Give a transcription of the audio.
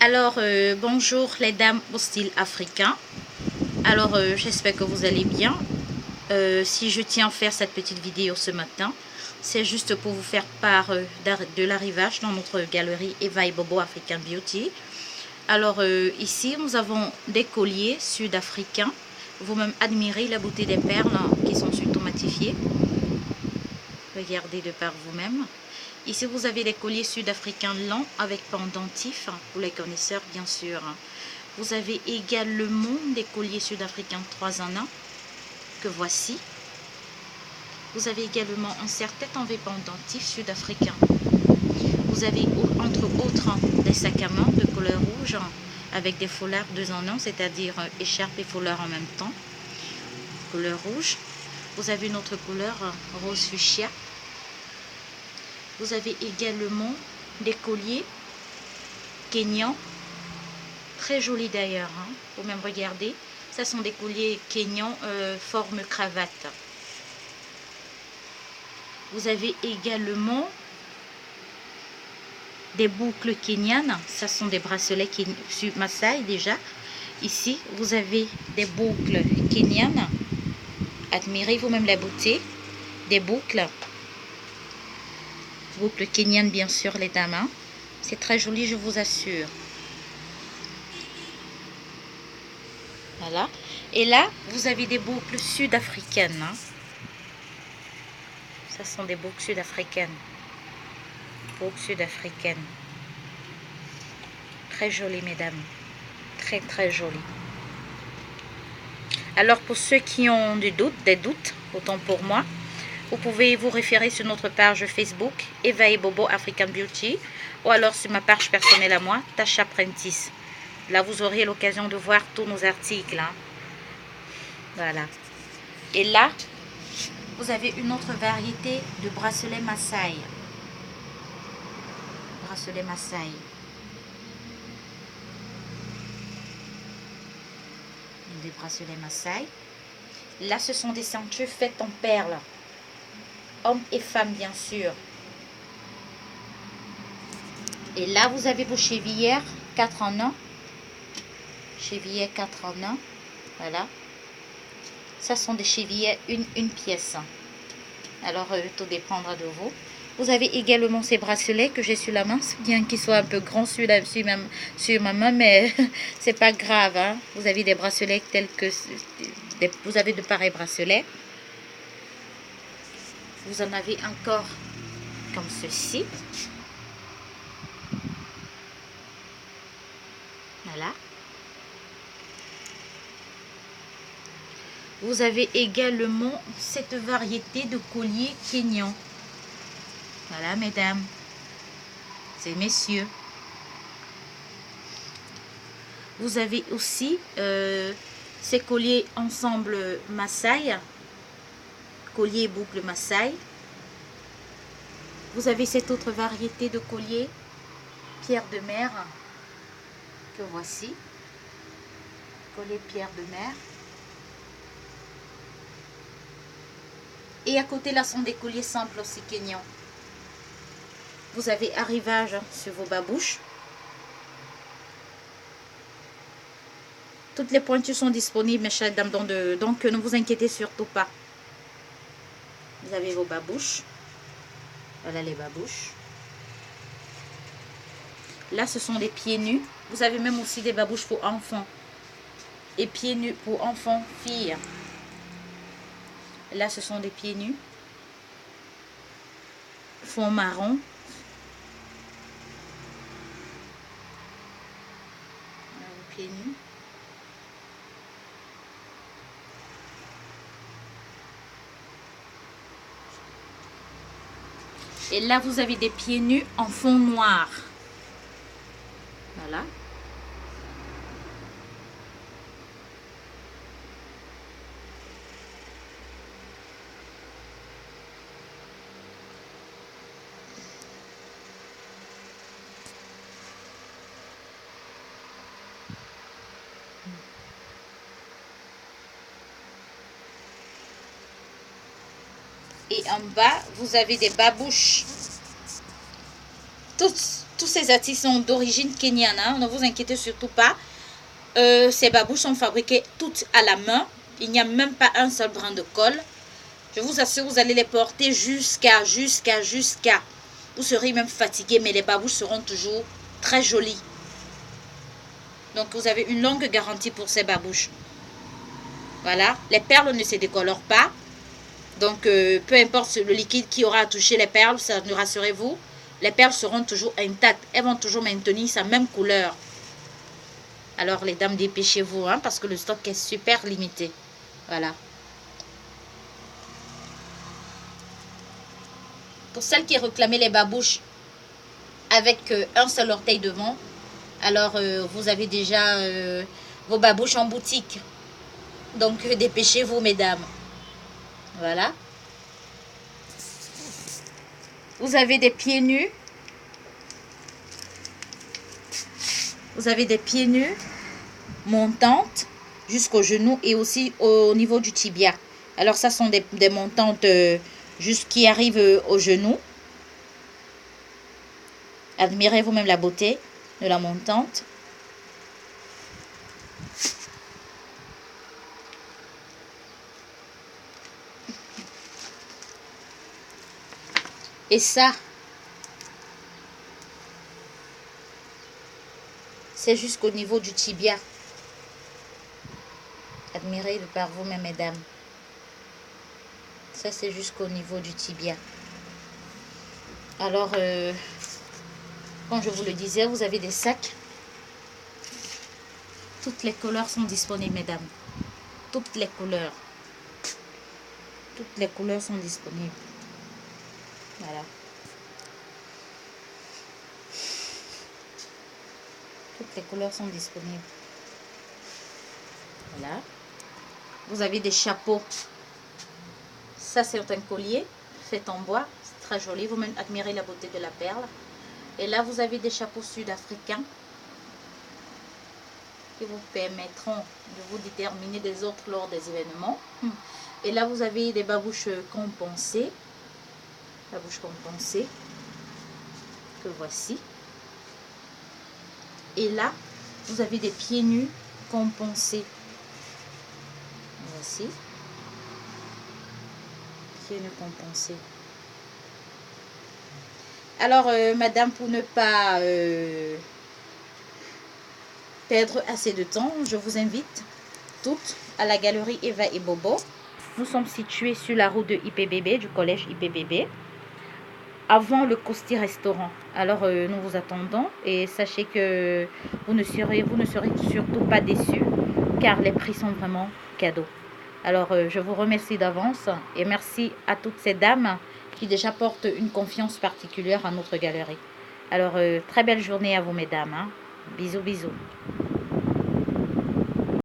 Alors, bonjour les dames au style africain. Alors, j'espère que vous allez bien. Si je tiens à faire cette petite vidéo ce matin, c'est juste pour vous faire part de l'arrivage dans notre galerie Eva et Bobo African Beauty. Alors, ici, nous avons des colliers sud-africains. Vous-même admirez la beauté des perles qui sont sud-tomatifiées. Regardez de par vous-même. Ici, vous avez des colliers sud-africains longs avec pendentifs, pour les connaisseurs bien sûr. Vous avez également des colliers sud-africains 3 en 1, que voici. Vous avez également un serre-tête en V pendentif sud-africain. Vous avez entre autres des sacs à main de couleur rouge avec des foulards 2 en 1, c'est-à-dire écharpe et foulard en même temps. Couleur rouge. Vous avez une autre couleur rose fuchsia. Vous avez également des colliers kényans, très jolis d'ailleurs, hein. Vous même regarder, ça sont des colliers kényans forme cravate. Vous avez également des boucles kenyanes, ça sont des bracelets sur Maasai déjà. Ici, vous avez des boucles kenyanes, admirez vous-même la beauté, des boucles kenyanes bien sûr les dames, hein. C'est très joli, je vous assure. Voilà. Et là, vous avez des boucles sud-africaines, hein. Ça sont des boucles sud-africaines. Boucles sud-africaines. Très jolies, mesdames. Très, très jolies. Alors, pour ceux qui ont des doutes, autant pour moi, vous pouvez vous référer sur notre page Facebook, Eva et Bobo African Beauty, ou alors sur ma page personnelle à moi, Tasha Prentice. Là, vous aurez l'occasion de voir tous nos articles, hein. Voilà. Et là, vous avez une autre variété de bracelets Maasai. Bracelet Maasai. Des bracelets Maasai. Là, ce sont des ceintures faites en perles. Hommes et femmes, bien sûr. Et là, vous avez vos chevillères 4 en 1. Chevillères 4 en 1. Voilà. Ça sont des chevillères une pièce. Alors, tout dépendra de vous. Vous avez également ces bracelets que j'ai sur la main, bien qu'ils soient un peu grands sur ma main, mais c'est pas grave, hein. Vous avez des bracelets tels que... Vous avez de pareils bracelets. Vous en avez encore comme ceci. Voilà. Vous avez également cette variété de colliers kényans. Voilà, mesdames. C'est messieurs. Vous avez aussi ces colliers ensemble Maasai. Collier et boucle Maasai. Vous avez cette autre variété de collier pierre de mer que voici. Collier pierre de mer. Et à côté là sont des colliers simples aussi kenyans. Vous avez arrivage sur vos babouches. Toutes les pointures sont disponibles, mes chères dames, donc ne vous inquiétez surtout pas. Vous avez vos babouches. Voilà les babouches. Là, ce sont des pieds nus. Vous avez même aussi des babouches pour enfants. Et pieds nus pour enfants, filles. Là, ce sont des pieds nus. Fond marron. Voilà, les pieds nus. Et là, vous avez des pieds nus en fond noir. Voilà. Et en bas, vous avez des babouches. Toutes tous ces articles sont d'origine kenyane, hein, ne vous inquiétez surtout pas. Ces babouches sont fabriquées toutes à la main. Il n'y a même pas un seul brin de colle. Je vous assure, vous allez les porter jusqu'à. Vous serez même fatigué, mais les babouches seront toujours très jolies. Donc, vous avez une longue garantie pour ces babouches. Voilà, les perles ne se décolorent pas. Donc, peu importe le liquide qui aura touché les perles, ça, rassurez-vous, les perles seront toujours intactes. Elles vont toujours maintenir sa même couleur. Alors, les dames, dépêchez-vous, hein, parce que le stock est super limité. Voilà. Pour celles qui réclamaient les babouches avec un seul orteil devant, alors vous avez déjà vos babouches en boutique. Donc, dépêchez-vous, mesdames. Voilà. Vous avez des pieds nus. Vous avez des pieds nus montantes jusqu'au genou et aussi au niveau du tibia. Alors, ça sont des montantes qui arrivent au genou. Admirez vous-même la beauté de la montante. Et ça, c'est jusqu'au niveau du tibia. Admirez de par vous-même, mesdames. Ça, c'est jusqu'au niveau du tibia. Alors, comme je vous le disais, vous avez des sacs. Toutes les couleurs sont disponibles, mesdames. Toutes les couleurs. Toutes les couleurs sont disponibles. Voilà. Toutes les couleurs sont disponibles. Voilà. Vous avez des chapeaux. Ça, c'est un collier fait en bois. C'est très joli. Vous admirez la beauté de la perle. Et là, vous avez des chapeaux sud-africains qui vous permettront de vous déterminer des autres lors des événements. Et là, vous avez des babouches compensées. Babouches compensées. Que voici. Et là, vous avez des pieds nus compensés. Voici. Pieds nus compensés. Alors, madame, pour ne pas perdre assez de temps, je vous invite toutes à la galerie Eva et Bobo. Nous sommes situés sur la route de IPBB, du collège IPBB, avant le Costi Restaurant. Alors, nous vous attendons et sachez que vous ne serez surtout pas déçus, car les prix sont vraiment cadeaux. Alors, je vous remercie d'avance et merci à toutes ces dames qui déjà portent une confiance particulière à notre galerie. Alors, très belle journée à vous, mesdames. Hein. Bisous, bisous.